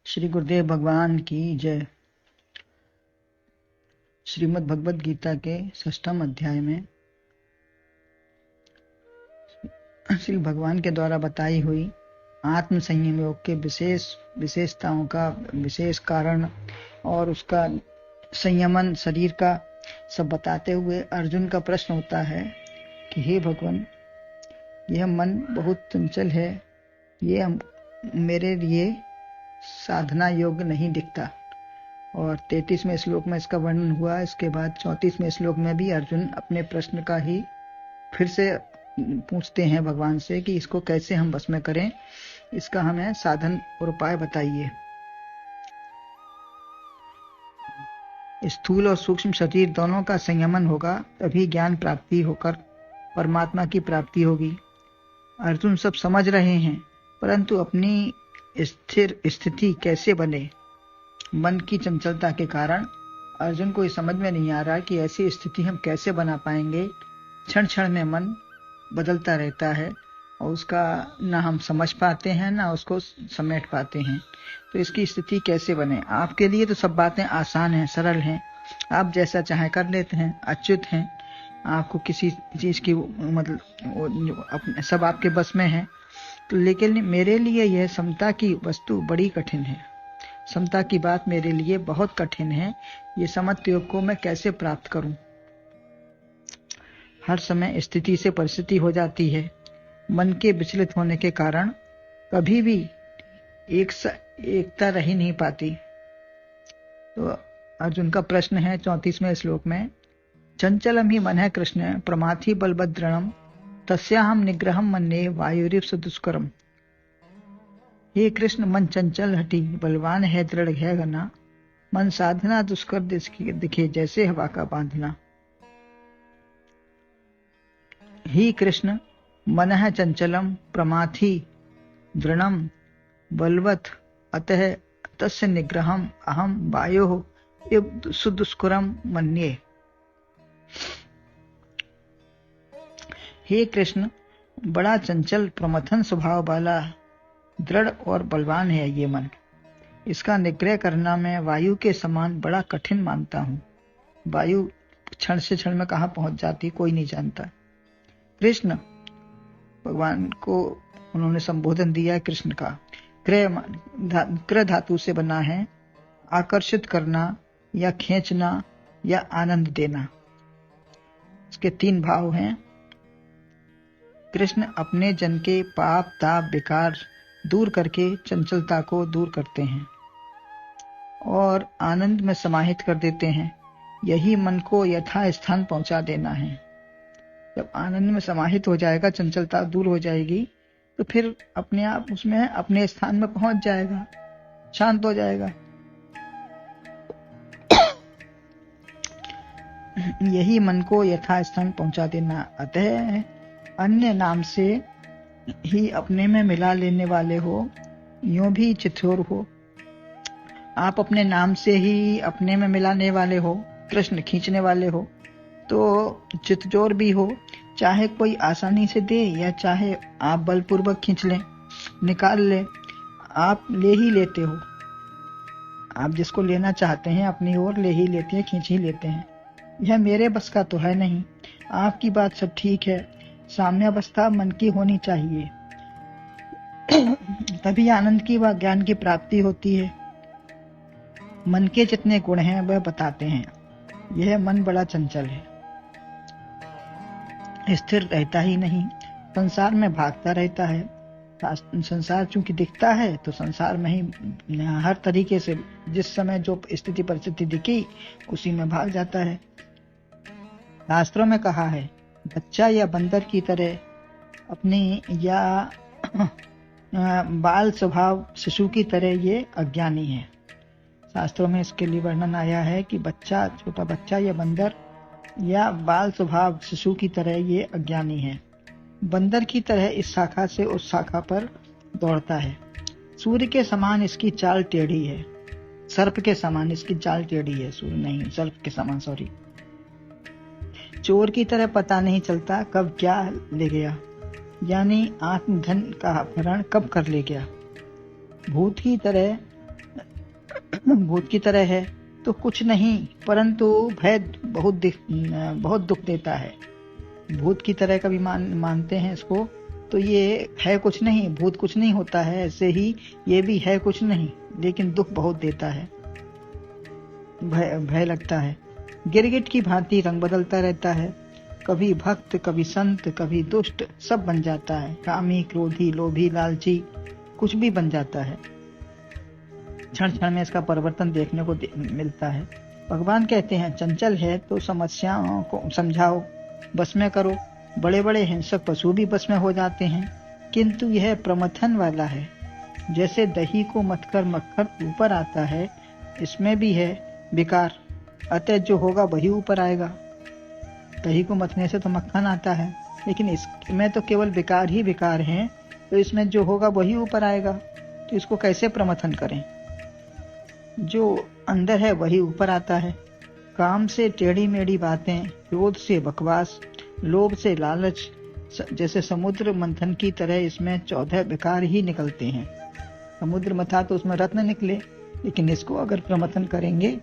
श्री गुरुदेव भगवान की जय। श्रीमद् भगवद गीता के 6वें अध्याय में श्री भगवान के द्वारा बताई हुई आत्म संयम योग के विशेषताओं का विशेष कारण और उसका संयमन शरीर का सब बताते हुए अर्जुन का प्रश्न होता है कि हे भगवान, यह मन बहुत चंचल है, ये मेरे लिए साधना योग्य नहीं दिखता। और 33वें श्लोक में इसका वर्णन हुआ। इसके बाद 34वें श्लोक में भी अर्जुन अपने प्रश्न का ही फिर से पूछते हैं भगवान से कि इसको कैसे हम बस में करें, इसका हमें साधन और उपाय बताइए। स्थूल और सूक्ष्म शरीर दोनों का संयमन होगा, तभी ज्ञान प्राप्ति होकर परमात्मा की प्राप्ति होगी। अर्जुन सब समझ रहे हैं, परंतु अपनी स्थिर स्थिति कैसे बने। मन की चंचलता के कारण अर्जुन को ये समझ में नहीं आ रहा कि ऐसी स्थिति हम कैसे बना पाएंगे। क्षण क्षण में मन बदलता रहता है और उसका ना हम समझ पाते हैं ना उसको समेट पाते हैं। तो इसकी स्थिति कैसे बने। आपके लिए तो सब बातें आसान हैं, सरल हैं, आप जैसा चाहे कर लेते हैं, अच्युत हैं, आपको किसी चीज की मतलब सब आपके बस में है। तो लेकिन मेरे लिए यह समता की वस्तु बड़ी कठिन है। समता की बात मेरे लिए बहुत कठिन है। ये समत्व योग को मैं कैसे प्राप्त करूं। हर समय स्थिति से परिस्थिति हो जाती है। मन के विचलित होने के कारण कभी भी एकता रह नहीं पाती। तो अर्जुन का प्रश्न है 34वें श्लोक में, चंचलम ही मन है कृष्ण प्रमाथि बलभद्रणम तस्याहम निग्रहम मन्ये वायुरिव सुदुष्करम। हे कृष्ण, मन चंचल हटी बलवान है, दृढ़ है घना, मन साधना दुष्कर दिखे जैसे हवा का बांधना। ही कृष्ण, मन है चंचलम प्रमाथि दृढ़म बलवत् अतः तस्य निग्रहम अहम वायोः इव सुदुष्करम मन्ये। हे कृष्ण, बड़ा चंचल प्रमथन स्वभाव वाला दृढ़ और बलवान है ये मन। इसका निग्रह करना मैं वायु के समान बड़ा कठिन मानता हूँ। वायु क्षण से क्षण में कहाँ पहुंच जाती कोई नहीं जानता। कृष्ण, भगवान को उन्होंने संबोधन दिया कृष्ण का। क्रय धातु से बना है, आकर्षित करना या खींचना या आनंद देना। इसके 3 भाव हैं। कृष्ण अपने जन के पाप ताप विकार दूर करके चंचलता को दूर करते हैं और आनंद में समाहित कर देते हैं। यही मन को यथा स्थान पहुंचा देना है। जब आनंद में समाहित हो जाएगा, चंचलता दूर हो जाएगी, तो फिर अपने आप उसमें अपने स्थान में पहुंच जाएगा, शांत हो जाएगा। यही मन को यथा स्थान पहुंचा देना। अतः अन्य नाम से ही अपने में मिला लेने वाले हो, यूं भी चित्तौर हो। आप अपने नाम से ही अपने में मिलाने वाले हो, कृष्ण खींचने वाले हो, तो चितजोर भी हो। चाहे कोई आसानी से दे या चाहे आप बलपूर्वक खींच लें, निकाल ले, आप ले ही लेते हो। आप जिसको लेना चाहते हैं अपनी ओर ले ही लेते हैं, खींच ही लेते हैं। यह मेरे बस का तो है नहीं। आपकी बात सब ठीक है, साम्यावस्था मन की होनी चाहिए, तभी आनंद की व ज्ञान की प्राप्ति होती है। मन के जितने गुण हैं वह बताते हैं। यह मन बड़ा चंचल है, स्थिर रहता ही नहीं, संसार में भागता रहता है। संसार चूंकि दिखता है तो संसार में ही हर तरीके से जिस समय जो स्थिति परिस्थिति दिखी उसी में भाग जाता है। शास्त्रों में कहा है, बच्चा या बंदर की तरह अपनी या बाल स्वभाव शिशु की तरह ये अज्ञानी है। शास्त्रों में इसके लिए वर्णन आया है कि बच्चा, छोटा बच्चा या बंदर या बाल स्वभाव शिशु की तरह ये अज्ञानी है। बंदर की तरह इस शाखा से उस शाखा पर दौड़ता है। सूर्य के समान इसकी चाल टेढ़ी है, सर्प के समान इसकी चाल टेढ़ी है। सूर्य नहीं, सर्प के समान, सॉरी। चोर की तरह पता नहीं चलता कब क्या ले गया, यानी आत्मधन का अपहरण कब कर ले गया। भूत की तरह भूत की तरह है तो कुछ नहीं, परंतु भय बहुत दुख देता है। भूत की तरह कभी मानते हैं इसको, तो ये है कुछ नहीं, भूत कुछ नहीं होता है, ऐसे ही ये भी है कुछ नहीं, लेकिन दुख बहुत देता है, भय लगता है। गिरगिट की भांति रंग बदलता रहता है, कभी भक्त, कभी संत, कभी दुष्ट, सब बन जाता है। कामी, क्रोधी, लोभी, लालची, कुछ भी बन जाता है। क्षण क्षण में इसका परिवर्तन देखने को मिलता है। भगवान कहते हैं चंचल है तो समस्याओं को समझाओ, बस में करो। बड़े बड़े हिंसक पशु भी बस में हो जाते हैं, किंतु यह प्रमथन वाला है। जैसे दही को मथकर मक्खन ऊपर आता है, इसमें भी है विकार, अतः जो होगा वही ऊपर आएगा। दही को मथने से तो मक्खन आता है, लेकिन इसमें तो केवल विकार ही विकार हैं, तो इसमें जो होगा वही ऊपर आएगा। तो इसको कैसे प्रमथन करें? जो अंदर है वही ऊपर आता है। काम से टेढ़ी मेढ़ी बातें, क्रोध से बकवास, लोभ से लालच, जैसे समुद्र मंथन की तरह इसमें 14 विकार ही निकलते हैं। समुद्र मथा तो उसमें रत्न निकले, लेकिन इसको अगर प्रमथन करेंगे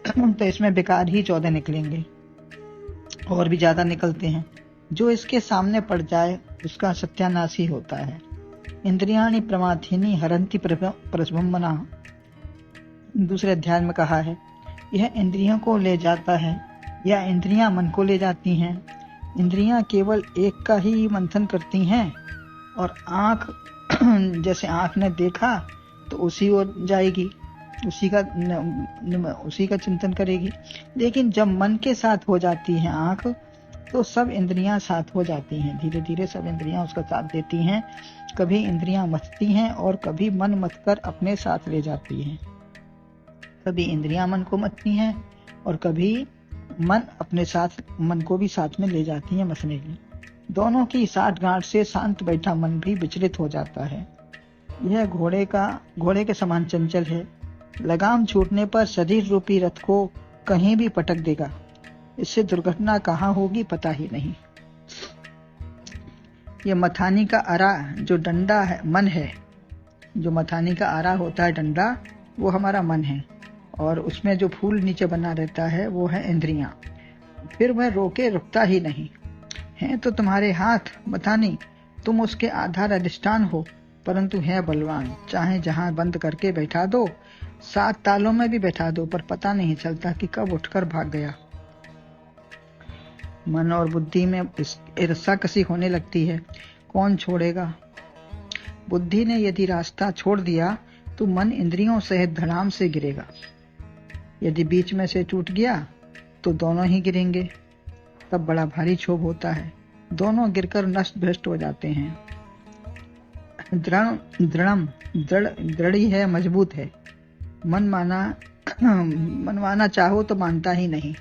तो इसमें विकार ही 14 निकलेंगे, और भी ज्यादा निकलते हैं। जो इसके सामने पड़ जाए उसका सत्यानाश ही होता है। इंद्रियाणि प्रमाथिनी हरंति प्रस्बम्बना, दूसरे अध्याय में कहा है। यह इंद्रियों को ले जाता है या इंद्रियां मन को ले जाती हैं। इंद्रियां केवल एक का ही मंथन करती हैं, और आंख जैसे आंख ने देखा तो उसी ओर जाएगी, उसी का चिंतन करेगी। लेकिन जब मन के साथ हो जाती है आंख, तो सब इंद्रियां साथ हो जाती हैं। धीरे धीरे सब इंद्रियां उसका साथ देती हैं। कभी इंद्रियां मथती हैं और कभी मन मथकर अपने साथ ले जाती हैं। कभी इंद्रियां मन को मथती हैं और कभी मन अपने साथ, मन को भी साथ में ले जाती हैं मथने की। दोनों की साठगांठ से शांत बैठा मन भी विचलित हो जाता है। यह घोड़े के समान चंचल है। लगाम छूटने पर शरीर रूपी रथ को कहीं भी पटक देगा। इससे दुर्घटना कहाँ होगी पता ही नहीं। यह मथानी का आरा जो डंडा है, मन है। जो मथानी का आरा होता है डंडा, वो हमारा मन है, और उसमें जो फूल नीचे बना रहता है वो है इंद्रियां। फिर वह रुकता ही नहीं है। तो तुम्हारे हाथ मथानी, तुम उसके आधार अधिष्ठान हो, परंतु है बलवान। चाहे जहां बंद करके बैठा दो, 7 तालों में भी बैठा दो, पर पता नहीं चलता कि कब उठकर भाग गया। मन और बुद्धि में रस्साकसी होने लगती है, कौन छोड़ेगा? बुद्धि ने यदि रास्ता छोड़ दिया तो मन इंद्रियों सहित धड़ाम से गिरेगा। यदि बीच में से टूट गया तो दोनों ही गिरेंगे, तब बड़ा भारी क्षोभ होता है। दोनों गिरकर नष्ट भ्रष्ट हो जाते हैं। दृढ़ ही है, मजबूत है। मनवाना चाहो तो मानता ही नहीं।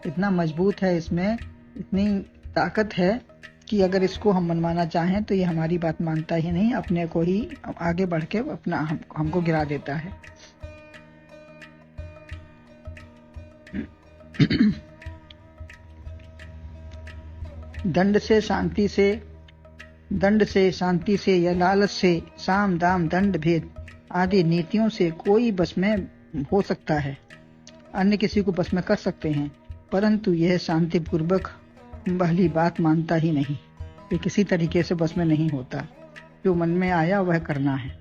इतना मजबूत है, इसमें इतनी ताकत है कि अगर इसको हम मनवाना चाहें तो ये हमारी बात मानता ही नहीं, अपने को ही आगे बढ़ के हमको गिरा देता है। दंड से शांति से या लालच से, साम दाम दंड भेद आदि नीतियों से कोई बस में हो सकता है, अन्य किसी को बस में कर सकते हैं, परंतु यह शांति पूर्वक पहली बात मानता ही नहीं। ये किसी तरीके से बस में नहीं होता। जो मन में आया वह करना है,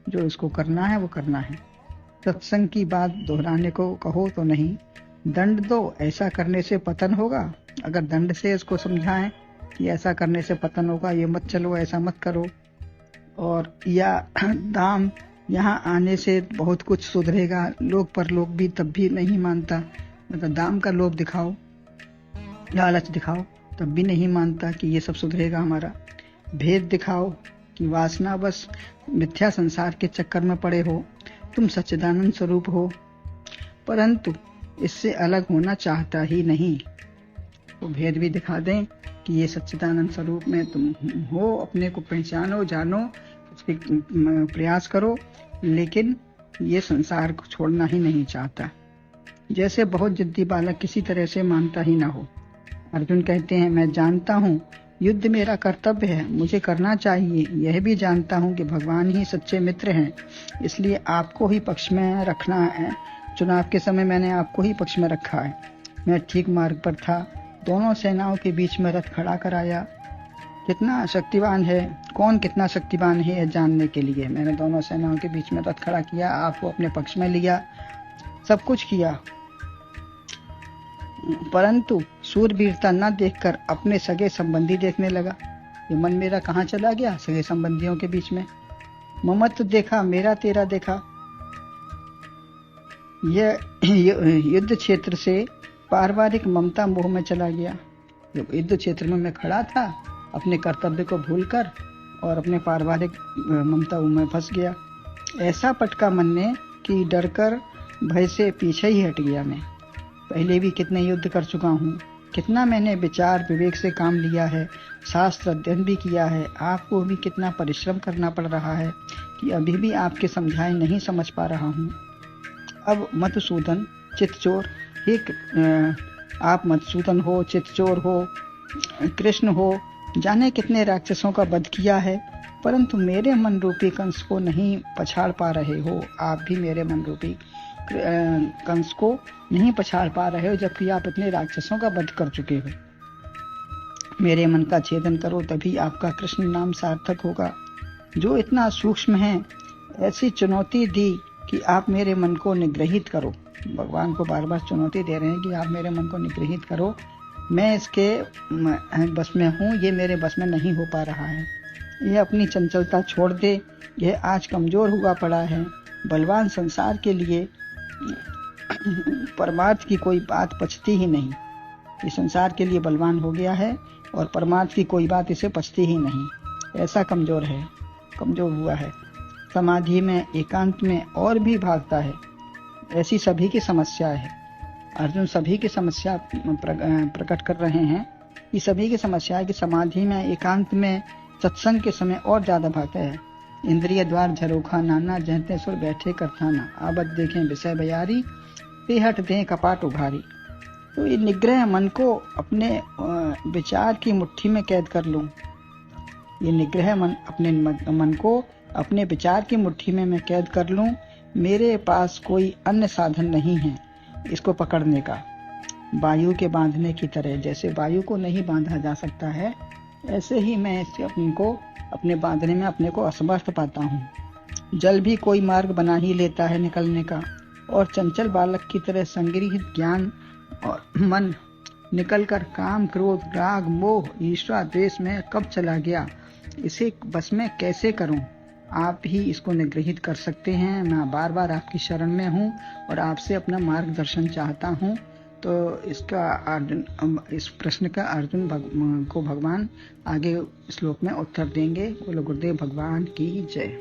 जो इसको करना है वो करना है। सत्संग की बात दोहराने को कहो तो नहीं। दंड दो, ऐसा करने से पतन होगा। अगर दंड से इसको समझाएं कि ऐसा करने से पतन होगा, ये मत चलो, ऐसा मत करो, और या दाम, यहाँ आने से बहुत कुछ सुधरेगा, लोग परलोक भी, तब भी नहीं मानता। मतलब दाम का लोभ दिखाओ, लालच दिखाओ, तब भी नहीं मानता कि ये सब सुधरेगा हमारा। भेद दिखाओ कि वासना बस मिथ्या संसार के चक्कर में पड़े हो, तुम सच्चिदानंद स्वरूप हो, परंतु इससे अलग होना चाहता ही नहीं। तो भेद भी दिखा दें कि ये सच्चिदानंद स्वरूप में तुम हो, अपने को पहचानो, जानो, उसके प्रयास करो, लेकिन ये संसार को छोड़ना ही नहीं चाहता। जैसे बहुत जिद्दी बालक किसी तरह से मानता ही ना हो। अर्जुन कहते हैं मैं जानता हूँ युद्ध मेरा कर्तव्य है, मुझे करना चाहिए। यह भी जानता हूँ कि भगवान ही सच्चे मित्र हैं, इसलिए आपको ही पक्ष में रखना है। चुनाव के समय मैंने आपको ही पक्ष में रखा है। मैं ठीक मार्ग पर था। दोनों सेनाओं के बीच में रथ खड़ा कराया। कितना शक्तिवान है, कौन कितना शक्तिवान है, यह जानने के लिए मैंने दोनों सेनाओं के बीच में रथ खड़ा किया, आपको अपने पक्ष में लिया, सब कुछ किया। परंतु सूरवीरता न देखकर अपने सगे संबंधी देखने लगा। ये मन मेरा कहाँ चला गया? सगे संबंधियों के बीच में। ममत्व देखा, मेरा तेरा देखा। यह युद्ध क्षेत्र से पारिवारिक ममता मोह में चला गया। युद्ध क्षेत्र में मैं खड़ा था, अपने कर्तव्य को भूलकर, और अपने पारिवारिक ममता में फंस गया। ऐसा पटका मन ने कि डरकर भय से पीछे ही हट गया। मैं पहले भी कितने युद्ध कर चुका हूँ, कितना मैंने विचार विवेक से काम लिया है, शास्त्र अध्ययन भी किया है। आपको भी कितना परिश्रम करना पड़ रहा है कि अभी भी आपके समझाए नहीं समझ पा रहा हूँ। अब मधुसूदन चित्तचोर, हे आप मधुसूदन हो, चित्तचोर हो, कृष्ण हो, जाने कितने राक्षसों का वध किया है, परंतु मेरे मन रूपी कंस को नहीं पछाड़ पा रहे हो। आप भी मेरे मन रूपी कंस को नहीं पछाड़ पा रहे हो, जबकि आप इतने राक्षसों का वध कर चुके हो। मेरे मन का छेदन करो, तभी आपका कृष्ण नाम सार्थक होगा। जो इतना सूक्ष्म है, ऐसी चुनौती दी कि आप मेरे मन को निग्रहित करो। भगवान को बार बार चुनौती दे रहे हैं कि आप मेरे मन को निग्रहित करो। मैं इसके बस में हूँ, ये मेरे बस में नहीं हो पा रहा है। यह अपनी चंचलता छोड़ दे। यह आज कमजोर हुआ पड़ा है। बलवान संसार के लिए परमार्थ की कोई बात पचती ही नहीं। ये संसार के लिए बलवान हो गया है और परमार्थ की कोई बात इसे पचती ही नहीं। ऐसा कमजोर है, कमजोर हुआ है। समाधि में, एकांत में और भी भागता है। ऐसी सभी की समस्या है। अर्जुन सभी की समस्या प्रकट कर रहे हैं। ये सभी की समस्या है कि समाधि में, एकांत में, सत्संग के समय और ज्यादा भागता है। इंद्रिय द्वार झरोखा नाना, जहते सुर बैठे करथाना, आबद देखें विषय बयारी, पेहट दें कपाट उघारी। तो ये निग्रह मन को अपने विचार की मुट्ठी में कैद कर लूं। ये निग्रह मन अपने मन को अपने विचार की मुट्ठी में मैं कैद कर लूं। मेरे पास कोई अन्य साधन नहीं है इसको पकड़ने का। वायु के बांधने की तरह, जैसे वायु को नहीं बांधा जा सकता है, ऐसे ही मैं इससे अपने बांधने में अपने को असमर्थ पाता हूँ। जल भी कोई मार्ग बना ही लेता है निकलने का, और चंचल बालक की तरह संग्रहित ज्ञान और मन निकलकर काम, क्रोध, राग, मोह, ईर्ष्या, द्वेष में कब चला गया, इसे बस में कैसे करूं? आप ही इसको निग्रहित कर सकते हैं। मैं बार बार आपकी शरण में हूँ और आपसे अपना मार्गदर्शन चाहता हूँ। तो इस प्रश्न का अर्जुन को भगवान आगे श्लोक में उत्तर देंगे। बोलो गुरुदेव भगवान की जय।